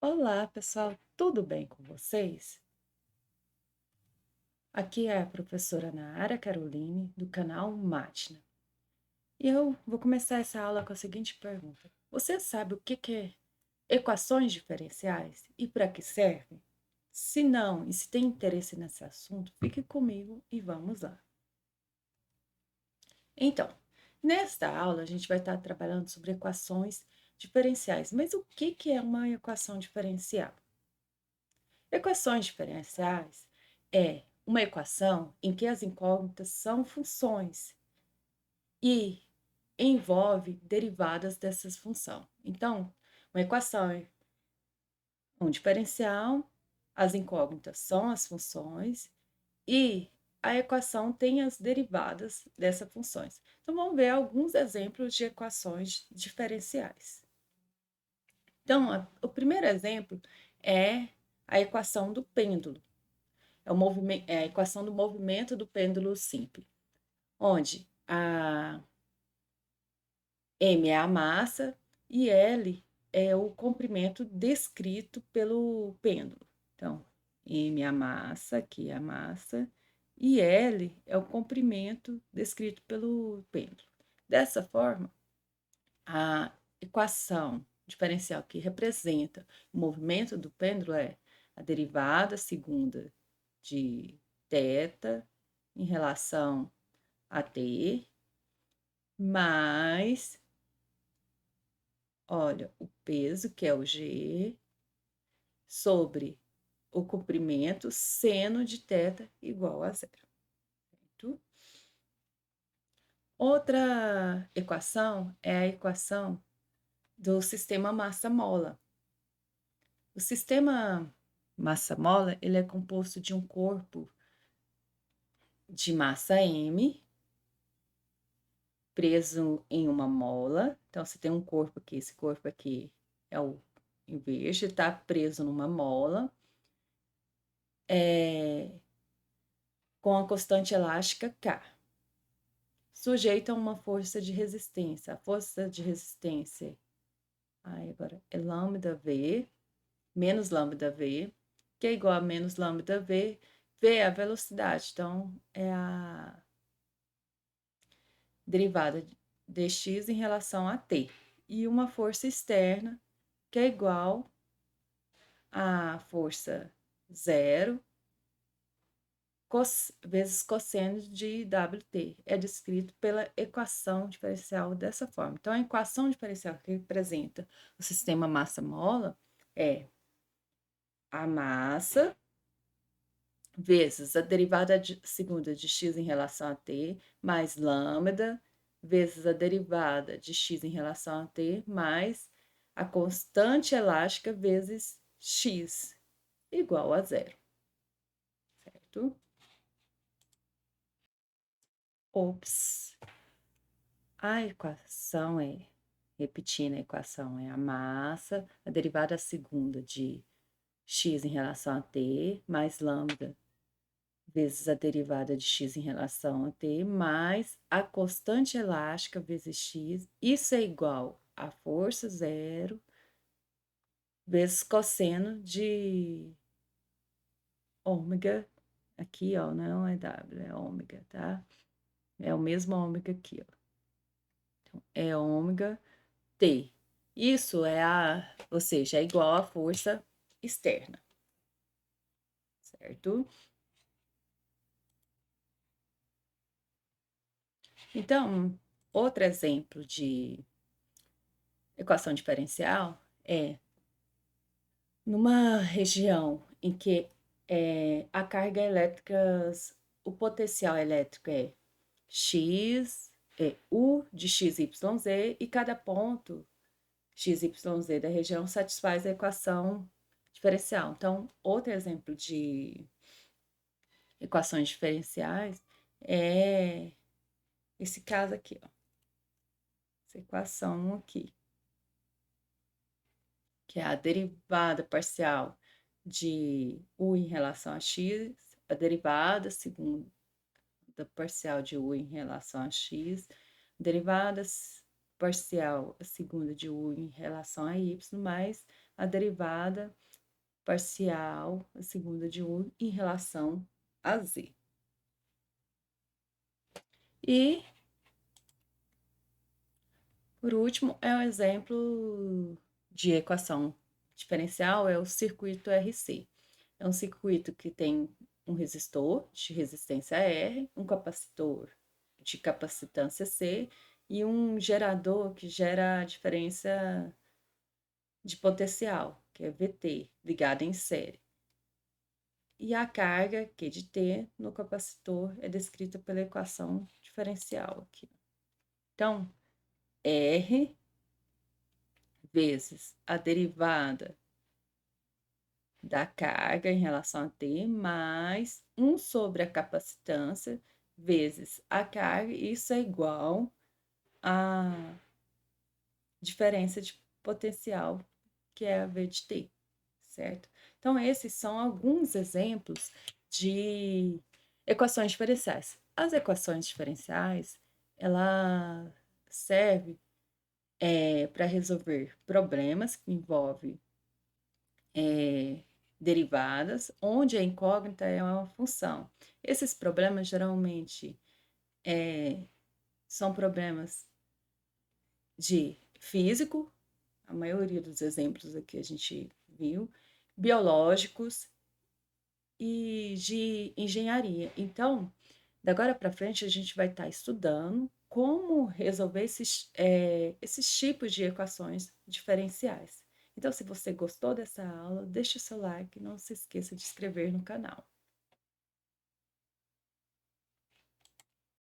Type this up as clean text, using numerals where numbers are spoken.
Olá, pessoal, tudo bem com vocês? Aqui é a professora Nara Caroline, do canal Matna. E eu vou começar essa aula com a seguinte pergunta: Você sabe o que é equações diferenciais e para que servem? Se não, e se tem interesse nesse assunto, fique comigo e vamos lá. Então, nesta aula a gente vai estar trabalhando sobre equações diferenciais. Mas o que é uma equação diferencial? Equações diferenciais é uma equação em que as incógnitas são funções e envolve derivadas dessas funções. Então, uma equação é um diferencial, as incógnitas são as funções e a equação tem as derivadas dessas funções. Então, vamos ver alguns exemplos de equações diferenciais. Então, o primeiro exemplo é a equação do pêndulo. É a equação do movimento do pêndulo simples, onde a m é a massa e L é o comprimento descrito pelo pêndulo. Então, m é a massa, aqui é a massa, e L é o comprimento descrito pelo pêndulo. Dessa forma, a equação diferencial que representa o movimento do pêndulo é a derivada segunda de θ em relação a t, mais, olha, o peso, que é o g, sobre o comprimento seno de θ igual a zero. Certo? Outra equação é a equação do sistema massa-mola. O sistema massa-mola, ele é composto de um corpo de massa m preso em uma mola. Então, você tem um corpo aqui, esse corpo aqui é o em vez de estar preso numa mola, com a constante elástica K, sujeito a uma força de resistência. A força de resistência agora é lambda V, menos lambda V, que é igual a menos lambda V. V é a velocidade, então é a derivada de x em relação a t. E uma força externa, que é igual a força zero vezes cosseno de WT. É descrito pela equação diferencial dessa forma. Então, a equação diferencial que representa o sistema massa-mola é a massa vezes a derivada segunda de x em relação a t, mais lambda, vezes a derivada de x em relação a t, mais a constante elástica vezes x, igual a zero. Certo? Ops. A equação repetindo a equação, é a massa, a derivada segunda de x em relação a t, mais lambda, vezes a derivada de x em relação a t, mais a constante elástica vezes x, isso é igual a força zero, vezes cosseno de ômega, aqui, ó, não é W, é ômega, tá? É o mesmo ômega aqui, ó. Então, é ômega T. Isso ou seja, é igual à força externa, certo? Então, outro exemplo de equação diferencial é numa região em que a carga elétrica, o potencial elétrico é X, U de XYZ, e cada ponto XYZ da região satisfaz a equação diferencial. Então, outro exemplo de equações diferenciais é esse caso aqui, ó. Essa equação aqui, que é a derivada parcial de u em relação a x, a derivada segunda parcial de u em relação a x, derivada parcial segunda de u em relação a y, mais a derivada parcial, a segunda de U, em relação a Z. E, por último, é um exemplo de equação diferencial, é o circuito RC. É um circuito que tem um resistor de resistência R, um capacitor de capacitância C e um gerador que gera a diferença de potencial, que é VT, ligada em série. E a carga, Q de T, no capacitor é descrita pela equação diferencial aqui. Então, R vezes a derivada da carga em relação a T, mais 1 sobre a capacitância vezes a carga, isso é igual à diferença de potencial, que é a V de T, certo? Então, esses são alguns exemplos de equações diferenciais. As equações diferenciais, ela serve para resolver problemas que envolvem derivadas, onde a incógnita é uma função. Esses problemas geralmente são problemas de físico, a maioria dos exemplos aqui a gente viu, biológicos e de engenharia. Então, da agora para frente, a gente vai estar estudando como resolver esses tipos de equações diferenciais. Então, se você gostou dessa aula, deixe o seu like e não se esqueça de se inscrever no canal.